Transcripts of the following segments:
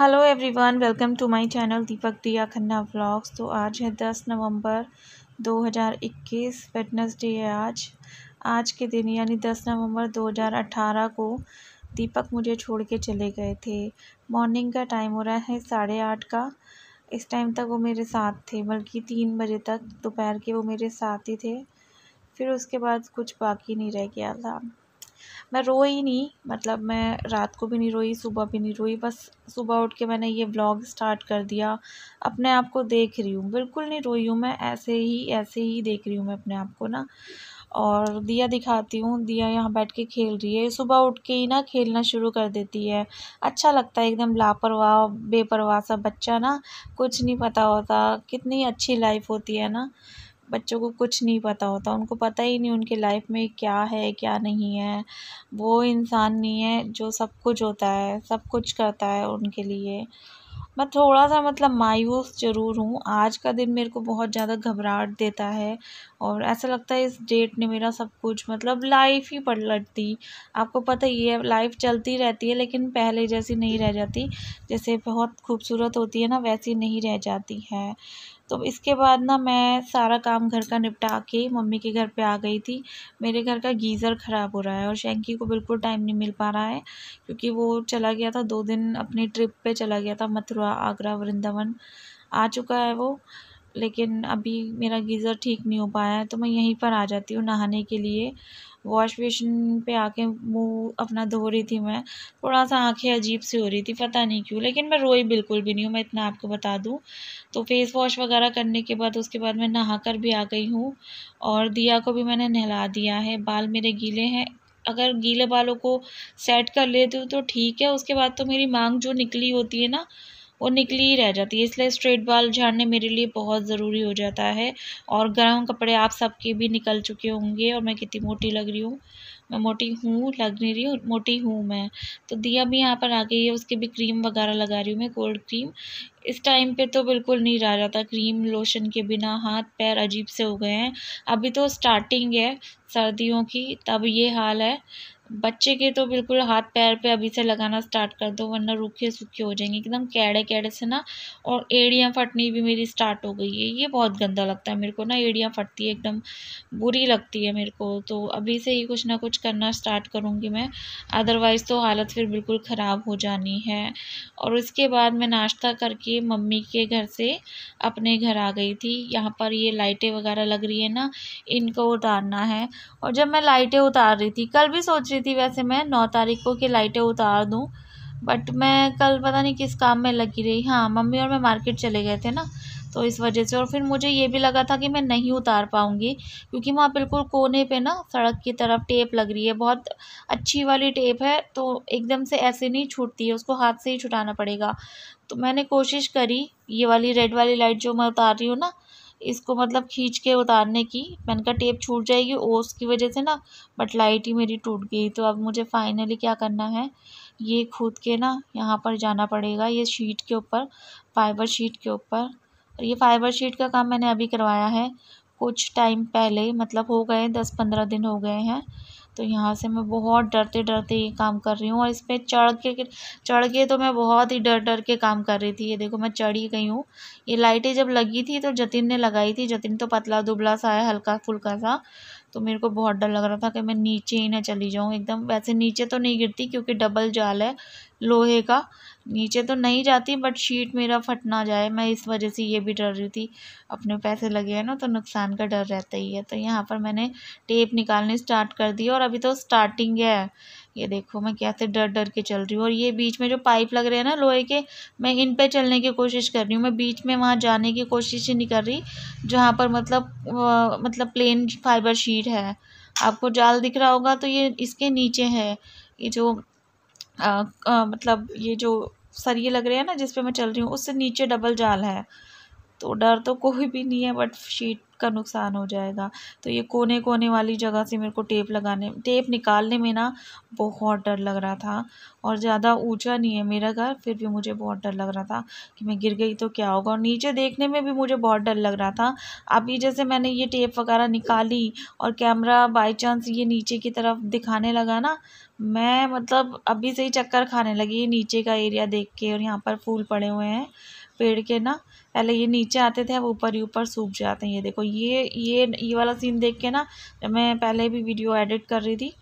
Hello everyone, welcome to my channel Deepak Diya Khanna vlogs. तो आज है 10 नवंबर 2021, वेडनेसडे है आज के दिन यानी 10 नवंबर 2018 को दीपक मुझे छोड़ के चले गए थे। मॉर्निंग का टाइम हो रहा है 8:30 का। इस टाइम तक वो मेरे साथ थे, बल्कि 3 बजे तक दोपहर के वो मेरे साथ ही थे। फिर उसके बाद कुछ बाकी नहीं रह गया था। मैं रोई नहीं, मतलब मैं रात को भी नहीं रोई, सुबह भी नहीं रोई। बस सुबह उठ के मैंने ये व्लॉग स्टार्ट कर दिया। अपने आप को देख रही हूँ, बिल्कुल नहीं रोई हूँ मैं, ऐसे ही देख रही हूँ मैं अपने आप को ना। और दिया दिखाती हूँ, दिया यहाँ बैठ के खेल रही है। सुबह उठ के ही ना खेलना शुरू कर देती है। अच्छा लगता है, एकदम लापरवाह बेपरवाह सा बच्चा ना, कुछ नहीं पता होता। कितनी अच्छी लाइफ होती है ना, बच्चों को कुछ नहीं पता होता। उनको पता ही नहीं उनके लाइफ में क्या है क्या नहीं है। वो इंसान नहीं है जो सब कुछ होता है, सब कुछ करता है उनके लिए। मैं थोड़ा सा मतलब मायूस ज़रूर हूँ। आज का दिन मेरे को बहुत ज़्यादा घबराहट देता है और ऐसा लगता है इस डेट ने मेरा सब कुछ, मतलब लाइफ ही पलट दी। आपको पता ही है, लाइफ चलती रहती है लेकिन पहले जैसी नहीं रह जाती। जैसे बहुत खूबसूरत होती है ना, वैसी नहीं रह जाती है। तो इसके बाद ना मैं सारा काम घर का निपटा के मम्मी के घर पे आ गई थी। मेरे घर का गीज़र ख़राब हो रहा है और शैंकी को बिल्कुल टाइम नहीं मिल पा रहा है, क्योंकि वो चला गया था 2 दिन अपनी ट्रिप पे चला गया था। मथुरा, आगरा, वृंदावन आ चुका है वो, लेकिन अभी मेरा गीज़र ठीक नहीं हो पाया है। तो मैं यहीं पर आ जाती हूँ नहाने के लिए। वॉश बेसिन पे आके मुँह अपना धो रही थी मैं। थोड़ा सा आँखें अजीब सी हो रही थी, पता नहीं क्यों, लेकिन मैं रोई बिल्कुल भी नहीं हूँ, मैं इतना आपको बता दूँ। तो फेस वॉश वगैरह करने के बाद उसके बाद मैं नहा कर भी आ गई हूँ और दिया को भी मैंने नहला दिया है। बाल मेरे गीले हैं, अगर गीले बालों को सेट कर लेती हूँ तो ठीक है। उसके बाद तो मेरी मांग जो निकली होती है ना, वो निकली ही रह जाती है। इसलिए स्ट्रेट बाल झाड़ने मेरे लिए बहुत ज़रूरी हो जाता है। और गर्म कपड़े आप सबके भी निकल चुके होंगे। और मैं कितनी मोटी लग रही हूँ, मैं मोटी हूँ, लग नहीं रही हूँ, मोटी हूँ मैं। तो दिया भी यहाँ पर आ गई है, उसकी भी क्रीम वगैरह लगा रही हूँ मैं, कोल्ड क्रीम। इस टाइम पे तो बिल्कुल नहीं रहा जाता क्रीम लोशन के बिना, हाथ पैर अजीब से हो गए हैं। अभी तो स्टार्टिंग है सर्दियों की, तब ये हाल है। बच्चे के तो बिल्कुल हाथ पैर पे अभी से लगाना स्टार्ट कर दो, वरना रूखे सूखे हो जाएंगे एकदम कैड़े कैड़े से ना। और एड़ियाँ फटनी भी मेरी स्टार्ट हो गई है। ये बहुत गंदा लगता है मेरे को ना, एड़ियाँ फटती है, एकदम बुरी लगती है मेरे को। तो अभी से ही कुछ ना कुछ करना स्टार्ट करूँगी मैं, अदरवाइज़ तो हालत फिर बिल्कुल ख़राब हो जानी है। और उसके बाद मैं नाश्ता करके मम्मी के घर से अपने घर आ गई थी। यहाँ पर ये लाइटें वगैरह लग रही है ना, इनको उतारना है। और जब मैं लाइटें उतार रही थी, कल भी सोच रही थी वैसे मैं 9 तारीख को कि लाइटें उतार दूँ, बट मैं कल पता नहीं किस काम में लगी रही। हाँ, मम्मी और मैं मार्केट चले गए थे ना, तो इस वजह से। और फिर मुझे ये भी लगा था कि मैं नहीं उतार पाऊँगी, क्योंकि वहाँ बिल्कुल कोने पे ना सड़क की तरफ टेप लग रही है, बहुत अच्छी वाली टेप है, तो एकदम से ऐसे नहीं छूटती है, उसको हाथ से ही छुटाना पड़ेगा। तो मैंने कोशिश करी, ये वाली रेड वाली लाइट जो मैं उतार रही हूँ ना, इसको मतलब खींच के उतारने की। मैंने कहा टेप छूट जाएगी ओस की वजह से ना, बट लाइट ही मेरी टूट गई। तो अब मुझे फाइनली क्या करना है, ये खुद के ना यहाँ पर जाना पड़ेगा, ये शीट के ऊपर, फाइबर शीट के ऊपर। ये फाइबर शीट का काम मैंने अभी करवाया है, कुछ टाइम पहले, मतलब हो गए 10-15 दिन हो गए हैं। तो यहाँ से मैं बहुत डरते डरते ये काम कर रही हूँ। और इस पर चढ़ के तो मैं बहुत ही डर डर के काम कर रही थी। ये देखो मैं चढ़ ही गई हूँ। ये लाइटें जब लगी थी तो जतिन ने लगाई थी। जतिन तो पतला दुबला सा है, हल्का फुल्का सा। तो मेरे को बहुत डर लग रहा था कि मैं नीचे ही ना चली जाऊँ एकदम। वैसे नीचे तो नहीं गिरती क्योंकि डबल जाल है लोहे का, नीचे तो नहीं जाती, बट शीट मेरा फट ना जाए, मैं इस वजह से ये भी डर रही थी। अपने पैसे लगे हैं ना, तो नुकसान का डर रहता ही है। तो यहाँ पर मैंने टेप निकालनी स्टार्ट कर दी और अभी तो स्टार्टिंग है। ये देखो मैं कैसे डर डर के चल रही हूँ। और ये बीच में जो पाइप लग रहे हैं ना लोहे के, मैं इन पे चलने की कोशिश कर रही हूँ। मैं बीच में वहाँ जाने की कोशिश ही नहीं कर रही जहाँ पर मतलब प्लेन फाइबर शीट है। आपको जाल दिख रहा होगा, तो ये इसके नीचे है। ये जो मतलब ये जो सरिये लग रहे हैं ना जिस पे मैं चल रही हूँ, उससे नीचे डबल जाल है। तो डर तो कोई भी नहीं है, बट शीट का नुकसान हो जाएगा। तो ये कोने कोने वाली जगह से मेरे को टेप निकालने में ना बहुत डर लग रहा था। और ज़्यादा ऊंचा नहीं है मेरा घर, फिर भी मुझे बहुत डर लग रहा था कि मैं गिर गई तो क्या होगा। और नीचे देखने में भी मुझे बहुत डर लग रहा था। अभी जैसे मैंने ये टेप वगैरह निकाली और कैमरा बाई चांस ये नीचे की तरफ दिखाने लगा ना, मैं मतलब अभी से ही चक्कर खाने लगी ये नीचे का एरिया देख के। और यहाँ पर फूल पड़े हुए हैं पेड़ के ना, पहले ये नीचे आते थे, अब ऊपर ही ऊपर सूख जाते हैं। ये देखो, ये वाला सीन देख के ना, जब मैं पहले भी वीडियो एडिट कर रही थी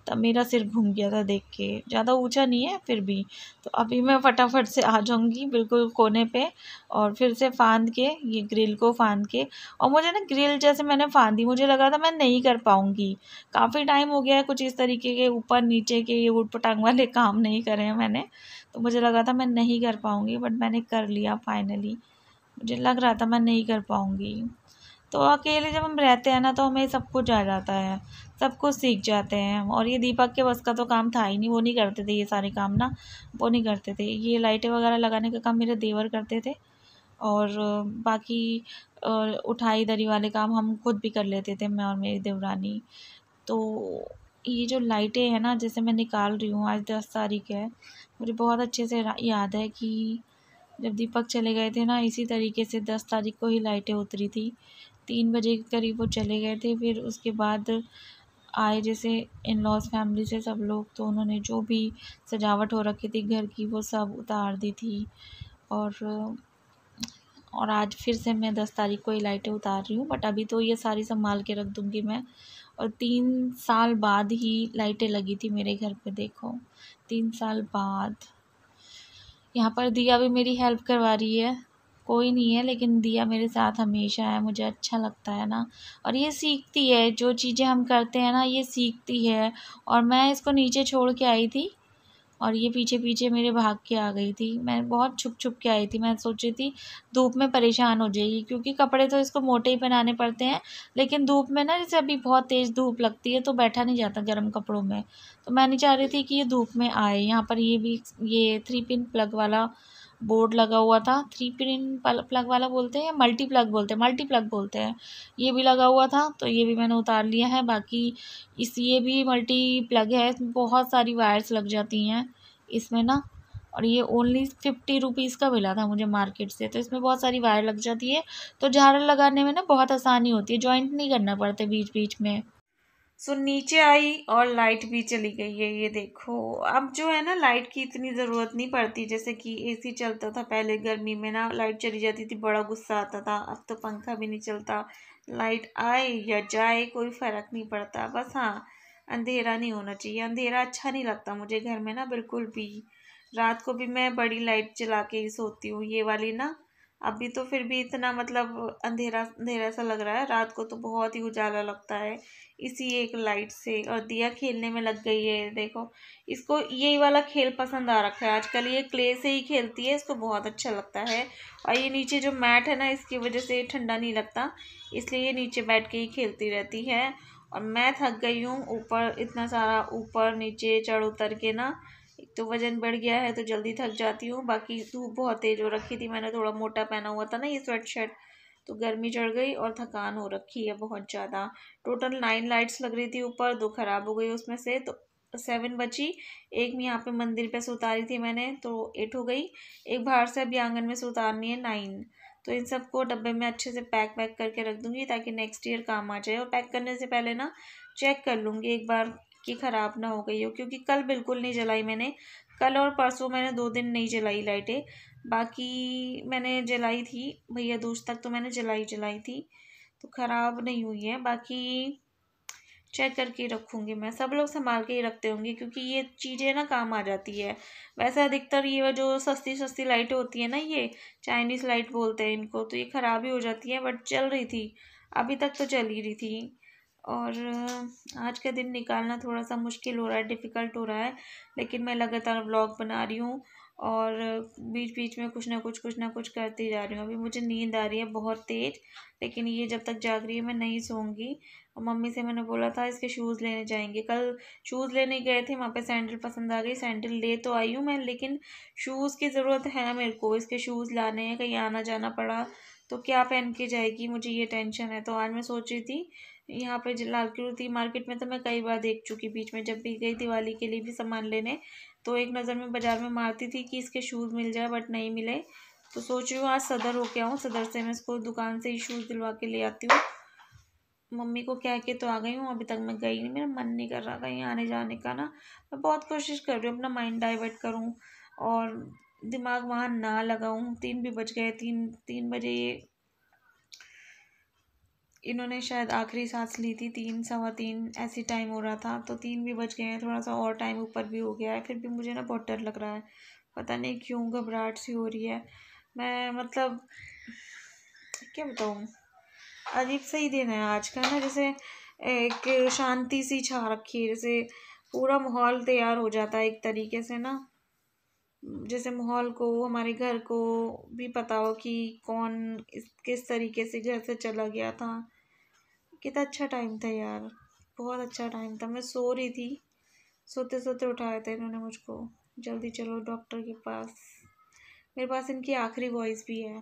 तब मेरा सिर घूम गया था देख के। ज़्यादा ऊंचा नहीं है फिर भी। तो अभी मैं फटाफट से आ जाऊंगी बिल्कुल कोने पे, और फिर से फांद के ये ग्रिल को फांद के। और मुझे ना ग्रिल जैसे मैंने फांदी, मुझे लगा था मैं नहीं कर पाऊंगी। काफ़ी टाइम हो गया है कुछ इस तरीके के ऊपर नीचे के ये ऊट पटांग वाले काम नहीं करे हैं मैंने, तो मुझे लगा था मैं नहीं कर पाऊंगी, बट मैंने कर लिया फाइनली। मुझे लग रहा था मैं नहीं कर पाऊंगी। तो अकेले जब हम रहते हैं ना तो हमें सब कुछ आ जाता है, सब कुछ सीख जाते हैं। और ये दीपक के बस का तो काम था ही नहीं, वो नहीं करते थे ये सारे काम ना, वो नहीं करते थे। ये लाइटें वगैरह लगाने का काम मेरे देवर करते थे, और बाकी उठाई दरी वाले काम हम खुद भी कर लेते थे, मैं और मेरी देवरानी। तो ये जो लाइटें हैं ना, जैसे मैं निकाल रही हूँ, आज 10 तारीख है, मुझे बहुत अच्छे से याद है कि जब दीपक चले गए थे ना, इसी तरीके से 10 तारीख को ही लाइटें उतरी थी। 3 बजे के करीब वो चले गए थे। फिर उसके बाद आए जैसे इन लॉज फैमिली से सब लोग, तो उन्होंने जो भी सजावट हो रखी थी घर की वो सब उतार दी थी। और आज फिर से मैं 10 तारीख को ये लाइटें उतार रही हूँ, बट अभी तो ये सारी संभाल के रख दूँगी मैं। और 3 साल बाद ही लाइटें लगी थी मेरे घर पे, देखो 3 साल बाद। यहाँ पर दिया भी मेरी हेल्प करवा रही है, कोई नहीं है लेकिन दिया मेरे साथ हमेशा है, मुझे अच्छा लगता है ना। और ये सीखती है, जो चीज़ें हम करते हैं ना ये सीखती है। और मैं इसको नीचे छोड़ के आई थी और ये पीछे पीछे मेरे भाग के आ गई थी। मैं बहुत छुप छुप के आई थी, मैं सोच रही थी धूप में परेशान हो जाएगी, क्योंकि कपड़े तो इसको मोटे ही पहनाने पड़ते हैं। लेकिन धूप में ना, जैसे अभी बहुत तेज़ धूप लगती है तो बैठा नहीं जाता गर्म कपड़ों में, तो मैं नहीं चाह रही थी कि ये धूप में आए। यहाँ पर ये 3 पिन प्लग वाला बोर्ड लगा हुआ था। 3 पिन प्लग वाला बोलते हैं या मल्टी प्लग बोलते हैं, ये भी लगा हुआ था, तो ये भी मैंने उतार लिया है। बाकी ये भी मल्टी प्लग है, बहुत सारी वायर्स लग जाती हैं इसमें ना। और ये ओनली 50 रुपीज़ का मिला था मुझे मार्केट से, तो इसमें बहुत सारी वायर लग जाती है, तो झाड़ू लगाने में ना बहुत आसानी होती है, जॉइंट नहीं करना पड़ता बीच बीच में। सो नीचे आई और लाइट भी चली गई है, ये देखो। अब जो है ना, लाइट की इतनी ज़रूरत नहीं पड़ती। जैसे कि एसी चलता था पहले, गर्मी में ना लाइट चली जाती थी, बड़ा गुस्सा आता था। अब तो पंखा भी नहीं चलता, लाइट आए या जाए कोई फ़र्क नहीं पड़ता। बस हाँ, अंधेरा नहीं होना चाहिए, अंधेरा अच्छा नहीं लगता मुझे घर में ना बिल्कुल भी। रात को भी मैं बड़ी लाइट चला के ही सोती हूँ, ये वाली ना। अभी तो फिर भी इतना मतलब अंधेरा अंधेरा सा लग रहा है, रात को तो बहुत ही उजाला लगता है इसी एक लाइट से। और दिया खेलने में लग गई है, देखो इसको यही वाला खेल पसंद आ रखा है आजकल, ये क्ले से ही खेलती है, इसको बहुत अच्छा लगता है। और ये नीचे जो मैट है ना, इसकी वजह से ठंडा नहीं लगता, इसलिए ये नीचे बैठ के ही खेलती रहती है। और मैं थक गई हूँ, ऊपर इतना सारा ऊपर नीचे चढ़ उतर के ना, एक तो वजन बढ़ गया है तो जल्दी थक जाती हूँ। बाकी धूप बहुत तेज हो रखी थी, मैंने थोड़ा मोटा पहना हुआ था ना ये स्वेट शर्ट, तो गर्मी चढ़ गई और थकान हो रखी है बहुत ज़्यादा। टोटल 9 लाइट्स लग रही थी ऊपर, 2 ख़राब हो गई उसमें से, तो 7 बची। एक में यहाँ पे मंदिर पे से उतारी थी मैंने, तो 8 हो गई। एक बाहर से अभी आंगन में से उतारनी है, 9। तो इन सबको डब्बे में अच्छे से पैक करके रख दूँगी, ताकि नेक्स्ट ईयर काम आ जाए। और पैक करने से पहले ना चेक कर लूँगी एक बार कि ख़राब ना हो गई हो, क्योंकि कल बिल्कुल नहीं जलाई मैंने। कल और परसों मैंने 2 दिन नहीं जलाई लाइटें, बाकी मैंने जलाई थी भैया दूज तक, तो मैंने जलाई थी, तो ख़राब नहीं हुई है। बाकी चेक करके ही रखूँगी मैं, सब लोग संभाल के ही रखते होंगे, क्योंकि ये चीज़ें ना काम आ जाती है। वैसे अधिकतर ये जो सस्ती सस्ती लाइटें होती है ना, ये चाइनीज़ लाइट बोलते हैं इनको, तो ये ख़राब ही हो जाती है, बट चल रही थी, अभी तक तो चल ही रही थी। और आज का दिन निकालना थोड़ा सा मुश्किल हो रहा है, डिफ़िकल्ट हो रहा है, लेकिन मैं लगातार व्लॉग बना रही हूँ और बीच बीच में कुछ ना कुछ करती जा रही हूँ। अभी मुझे नींद आ रही है बहुत तेज़, लेकिन ये जब तक जाग रही है मैं नहीं सोऊंगी। और मम्मी से मैंने बोला था इसके शूज़ लेने जाएंगे, कल शूज़ लेने गए थे, वहाँ पे सैंडल पसंद आ गई, सैंडल ले तो आई हूँ मैं, लेकिन शूज़ की ज़रूरत है मेरे को, इसके शूज़ लाने हैं, कहीं आना जाना पड़ा तो क्या पहन के जाएगी, मुझे ये टेंशन है। तो आज मैं सोच रही थी यहाँ पे लाल किला मार्केट में तो मैं कई बार देख चुकी, बीच में जब भी गई दिवाली के लिए भी सामान लेने, तो एक नज़र में बाज़ार में मारती थी कि इसके शूज़ मिल जाए, बट नहीं मिले। तो सोच रही हूँ आज सदर होके आऊँ, सदर से मैं इसको दुकान से ही शूज़ दिलवा के ले आती हूँ। मम्मी को कह के तो आ गई हूँ, अभी तक मैं गई नहीं, मेरा मन नहीं कर रहा कहीं आने जाने का ना। मैं बहुत कोशिश कर रही हूँ अपना माइंड डाइवर्ट करूँ और दिमाग वहाँ ना लगाऊँ। 3 भी बज गए, 3 बजे ये इन्होंने शायद आखिरी सांस ली थी, 3 सवा 3 ऐसी टाइम हो रहा था, तो 3 भी बज गए हैं, थोड़ा सा और टाइम ऊपर भी हो गया है। फिर भी मुझे ना बहुत डर लग रहा है, पता नहीं क्यों घबराहट सी हो रही है। मैं मतलब क्या बताऊँ, अजीब सा ही दिन है आज का ना, जैसे एक शांति सी छा रखी है, जैसे पूरा माहौल तैयार हो जाता है एक तरीके से ना, जैसे माहौल को, हमारे घर को भी पता हो कि कौन किस तरीके से घर से चला गया था। कितना अच्छा टाइम था यार, बहुत अच्छा टाइम था। मैं सो रही थी, सोते सोते उठाया था इन्होंने मुझको, जल्दी चलो डॉक्टर के पास। मेरे पास इनकी आखिरी वॉइस भी है,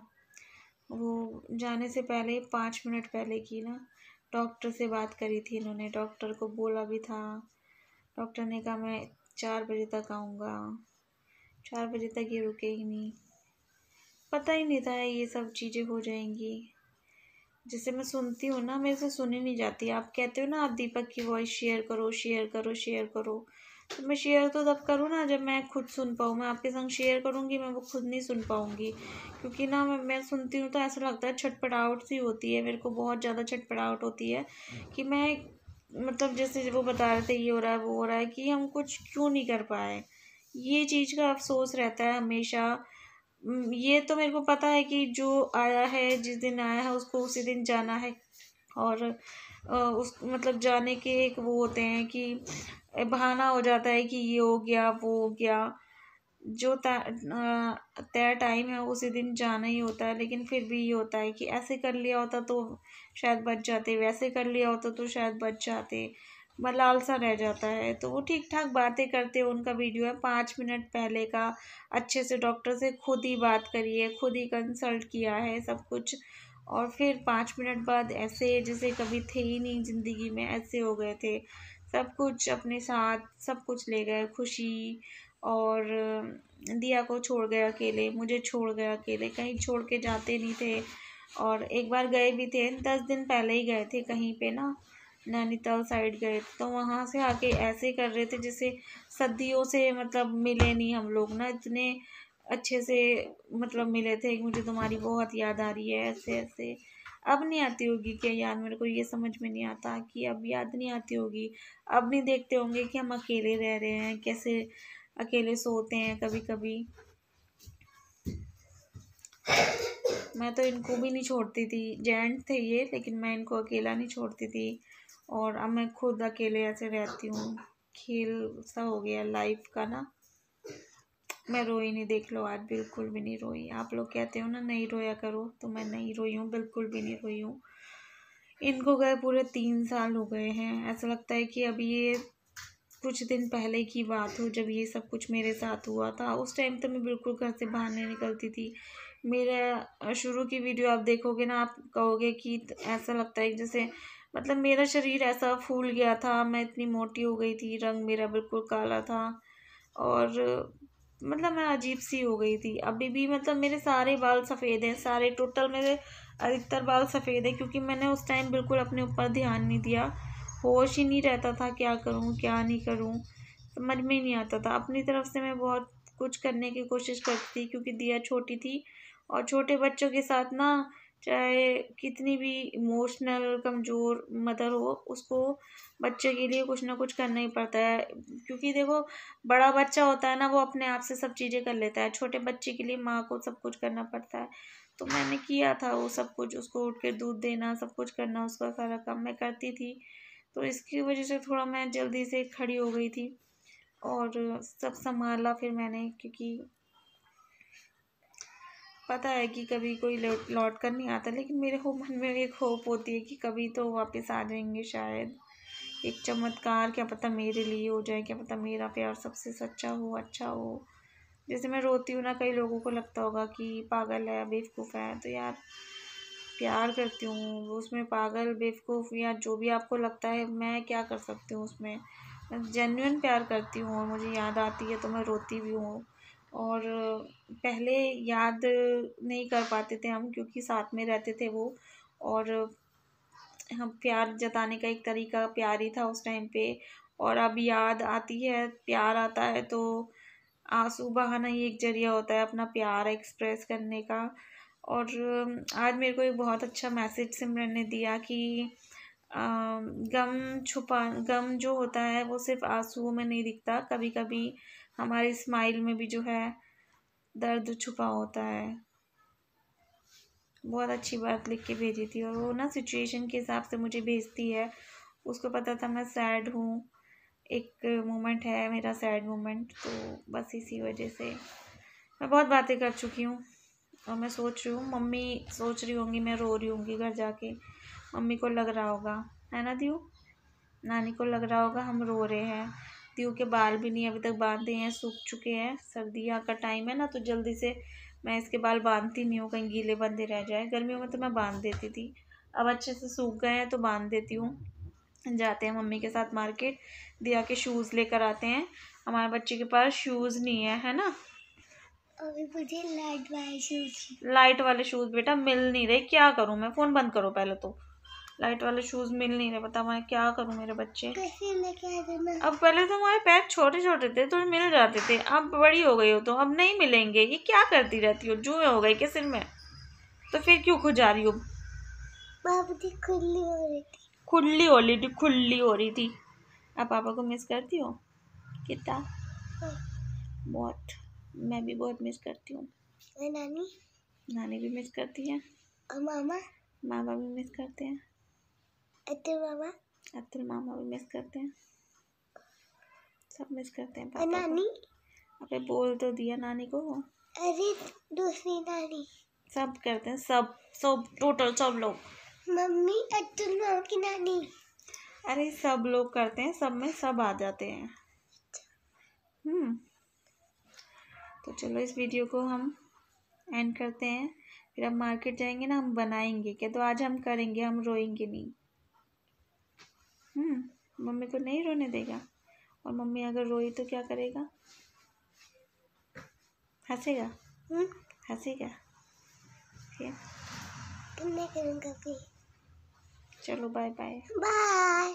वो जाने से पहले 5 मिनट पहले की ना, डॉक्टर से बात करी थी इन्होंने, डॉक्टर को बोला भी था। डॉक्टर ने कहा मैं 4 बजे तक आऊँगा, 4 बजे तक ये रुके ही नहीं। पता ही नहीं था ये सब चीज़ें हो जाएंगी। जैसे मैं सुनती हूँ ना, मेरे से सुनी नहीं जाती। आप कहते हो ना आप दीपक की वॉइस शेयर करो शेयर करो शेयर करो, तो मैं शेयर तो तब करूँ ना जब मैं खुद सुन पाऊँ। मैं आपके संग शेयर करूँगी, मैं वो खुद नहीं सुन पाऊँगी, क्योंकि ना मैं सुनती हूँ तो ऐसा लगता है छटपटाहट सी होती है, मेरे को बहुत ज़्यादा छटपटाहट होती है कि मैं मतलब जैसे वो बता रहे थे ये हो रहा है वो हो रहा है, कि हम कुछ क्यों नहीं कर पाए। ये चीज़ का अफसोस रहता है हमेशा। ये तो मेरे को पता है कि जो आया है, जिस दिन आया है उसको उसी दिन जाना है, और उस मतलब जाने के एक वो होते हैं कि बहाना हो जाता है कि ये हो गया वो हो गया। जो तय टाइम है उसी दिन जाना ही होता है, लेकिन फिर भी ये होता है कि ऐसे कर लिया होता तो शायद बच जाते, वैसे कर लिया होता तो शायद बच जाते। मलाल सा रह जाता है। तो वो ठीक ठाक बातें करते हैं, उनका वीडियो है 5 मिनट पहले का, अच्छे से डॉक्टर से खुद ही बात करी है, खुद ही कंसल्ट किया है सब कुछ, और फिर 5 मिनट बाद ऐसे जैसे कभी थे ही नहीं ज़िंदगी में, ऐसे हो गए थे। सब कुछ अपने साथ, सब कुछ ले गए, खुशी, और दिया को छोड़ गए अकेले, मुझे छोड़ गए अकेले, कहीं छोड़ के जाते नहीं थे। और एक बार गए भी थे, 10 दिन पहले ही गए थे कहीं पे ना, नैनीताल साइड गए, तो वहाँ से आके ऐसे कर रहे थे जैसे सदियों से मतलब मिले नहीं हम लोग ना, इतने अच्छे से मतलब मिले थे। मुझे तुम्हारी बहुत याद आ रही है, ऐसे ऐसे। अब नहीं आती होगी क्या याद, मेरे को ये समझ में नहीं आता कि अब याद नहीं आती होगी। अब नहीं देखते होंगे कि हम अकेले रह रहे हैं, कैसे अकेले सोते हैं कभी कभी। मैं तो इनको भी नहीं छोड़ती थी, जेंट थे ये, लेकिन मैं इनको अकेला नहीं छोड़ती थी, और अब मैं खुद अकेले ऐसे रहती हूँ। खेल सा हो गया लाइफ का ना। मैं रोई नहीं, देख लो आज बिल्कुल भी नहीं रोई। आप लोग कहते हो ना नहीं रोया करो, तो मैं नहीं रोई हूँ, बिल्कुल भी नहीं रोई हूँ। इनको गए पूरे 3 साल हो गए हैं। ऐसा लगता है कि अभी ये कुछ दिन पहले की बात हो जब ये सब कुछ मेरे साथ हुआ था। उस टाइम तो मैं बिल्कुल घर से बाहर नहीं निकलती थी। मेरा शुरू की वीडियो आप देखोगे ना, आप कहोगे कि ऐसा लगता है जैसे मतलब मेरा शरीर ऐसा फूल गया था, मैं इतनी मोटी हो गई थी, रंग मेरा बिल्कुल काला था, और मतलब मैं अजीब सी हो गई थी। अभी भी मतलब मेरे सारे बाल सफ़ेद हैं, सारे टोटल मेरे अधिकतर बाल सफ़ेद है, क्योंकि मैंने उस टाइम बिल्कुल अपने ऊपर ध्यान नहीं दिया। होश ही नहीं रहता था क्या करूँ क्या नहीं करूँ, समझ में ही नहीं आता था। अपनी तरफ से मैं बहुत कुछ करने की कोशिश करती थी, क्योंकि दिया छोटी थी, और छोटे बच्चों के साथ ना, चाहे कितनी भी इमोशनल कमज़ोर मदर हो, उसको बच्चे के लिए कुछ ना कुछ करना ही पड़ता है। क्योंकि देखो, बड़ा बच्चा होता है ना, वो अपने आप से सब चीज़ें कर लेता है, छोटे बच्चे के लिए माँ को सब कुछ करना पड़ता है। तो मैंने किया था वो सब कुछ, उसको उठ के दूध देना, सब कुछ करना, उसका सारा काम मैं करती थी। तो इसकी वजह से थोड़ा मैं जल्दी से खड़ी हो गई थी, और सब संभाला फिर मैंने, क्योंकि पता है कि कभी कोई लौट कर नहीं आता, लेकिन मेरे मन में एक होप होती है कि कभी तो वापस आ जाएंगे शायद। एक चमत्कार, क्या पता मेरे लिए हो जाए, क्या पता मेरा प्यार सबसे सच्चा हो, अच्छा हो। जैसे मैं रोती हूँ ना, कई लोगों को लगता होगा कि पागल है, बेवकूफ़ है, तो यार प्यार करती हूँ, उसमें पागल बेवकूफ़ या जो भी आपको लगता है, मैं क्या कर सकती हूँ उसमें। मैं जेन्युइन प्यार करती हूँ और मुझे याद आती है तो मैं रोती भी हूँ। और पहले याद नहीं कर पाते थे हम, क्योंकि साथ में रहते थे वो, और हम प्यार जताने का एक तरीका प्यार ही था उस टाइम पे। और अब याद आती है, प्यार आता है तो आंसू बहाना ही एक जरिया होता है अपना प्यार एक्सप्रेस करने का। और आज मेरे को एक बहुत अच्छा मैसेज सिमरन ने दिया कि गम जो होता है वो सिर्फ आंसुओं में नहीं दिखता, कभी कभी हमारी स्माइल में भी जो है दर्द छुपा होता है। बहुत अच्छी बात लिख के भेजी थी, और वो ना सिचुएशन के हिसाब से मुझे भेजती है। उसको पता था मैं सैड हूँ, एक मोमेंट है मेरा सैड मोमेंट, तो बस इसी वजह से मैं बहुत बातें कर चुकी हूँ। और मैं सोच रही हूँ, मम्मी सोच रही होंगी मैं रो रही होंगी घर जाके, मम्मी को लग रहा होगा, है ना दियो, नानी को लग रहा होगा हम रो रहे हैं। दियो के बाल भी नहीं अभी तक बांधे हैं, सूख चुके हैं, सर्दियाँ का टाइम है ना तो जल्दी से मैं इसके बाल बांधती नहीं हूँ, कहीं गीले बंधे रह जाए। गर्मियों में तो मैं बांध देती थी, अब अच्छे से सूख गए हैं तो बांध देती हूँ। जाते हैं मम्मी के साथ मार्केट, दिया के शूज़ लेकर आते हैं। हमारे बच्चे के पास शूज़ नहीं है ना। अभी मुझे लाइट वाले शूज़ बेटा मिल नहीं रहे, क्या करूँ मैं, फ़ोन बंद करो पहले तो। लाइट वाले शूज़ मिल नहीं रहे, बता मैं क्या करूँ मेरे बच्चे। कैसे लेके आ देना? अब पहले तो हमारे पैर छोटे छोटे थे तो मिल जाते थे, अब बड़ी हो गई हो तो अब नहीं मिलेंगे। ये क्या करती रहती हो, जुए हो गई क्या सिर में? तो फिर क्यों खुजा रही हो? बाबूजी खुली हो रही थी। खुली हो रही थी। अब पापा को मिस करती हो कितना? बहुत। मैं भी बहुत मिस करती हूँ। नानी भी मिस करती है, और मामा भी मिस करते हैं, अत्तल मामा भी मिस करते हैं, सब मिस करते हैं पापा को। अबे बोल तो दिया नानी को। अरे दूसरी नानी सब करते हैं, सब सब टोटल सब लोग। मम्मी अत्तल मामा की नानी, अरे सब लोग करते हैं, सब में सब आ जाते हैं। तो चलो इस वीडियो को हम एंड करते हैं, फिर हम मार्केट जाएंगे ना, हम बनाएंगे क्या, तो आज हम करेंगे, हम रोएंगे नहीं। मम्मी को नहीं रोने देगा, और मम्मी अगर रोई तो क्या करेगा, हंसेगा, हंसेगा। तुमने करूँगा भी। चलो बाय बाय। बाय।